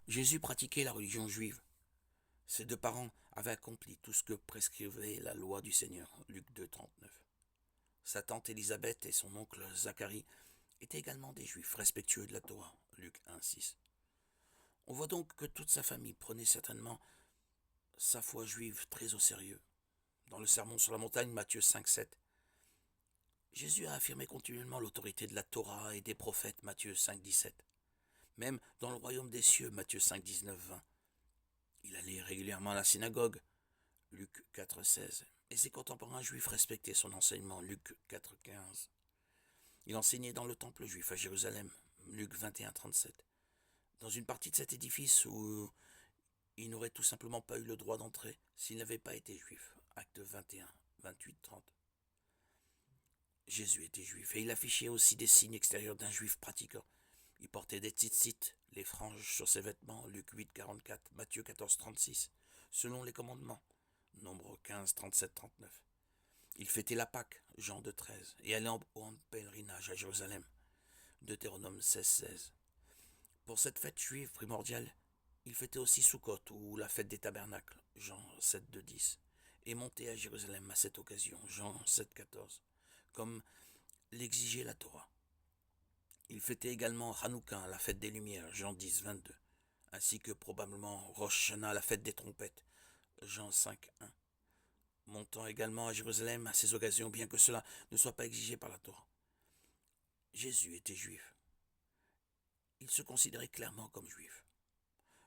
Jésus pratiquait la religion juive. Ses deux parents avaient accompli tout ce que prescrivait la loi du Seigneur, Luc 2, 39. Sa tante Élisabeth et son oncle Zacharie étaient également des juifs respectueux de la Torah, Luc 1, 6. On voit donc que toute sa famille prenait certainement sa foi juive très au sérieux. Dans le sermon sur la montagne, Matthieu 5, 7, Jésus a affirmé continuellement l'autorité de la Torah et des prophètes, Matthieu 5, 17. Même dans le royaume des cieux, Matthieu 5, 19, 20. Il allait régulièrement à la synagogue, Luc 4, 16. Et ses contemporains juifs respectaient son enseignement, Luc 4, 15. Il enseignait dans le temple juif à Jérusalem, Luc 21, 37. Dans une partie de cet édifice où il n'aurait tout simplement pas eu le droit d'entrer s'il n'avait pas été juif, Acte 21, 28, 30. Jésus était juif et il affichait aussi des signes extérieurs d'un juif pratiquant. Il portait des tzitzit, les franges sur ses vêtements, Luc 8, 44, Matthieu 14, 36, selon les commandements, Nombre 15, 37, 39. Il fêtait la Pâque, Jean 2, 13, et allait en pèlerinage à Jérusalem, Deutéronome 16, 16. Pour cette fête juive primordiale, il fêtait aussi Sukkot, ou la fête des tabernacles, Jean 7, 2, 10, et montait à Jérusalem à cette occasion, Jean 7, 14, comme l'exigeait la Torah. Il fêtait également Hanouka, la fête des Lumières, Jean 10, 22, ainsi que probablement Rosh Hashanah, la fête des trompettes, Jean 5, 1, montant également à Jérusalem à ces occasions, bien que cela ne soit pas exigé par la Torah. Jésus était juif. Il se considérait clairement comme juif.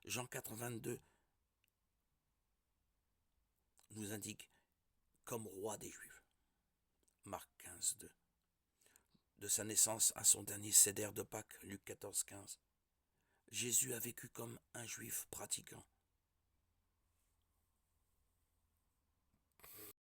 Jean 4, 22 nous indique comme roi des Juifs. Marc 15, 2. De sa naissance à son dernier seder de Pâques, Luc 14, 15. Jésus a vécu comme un juif pratiquant.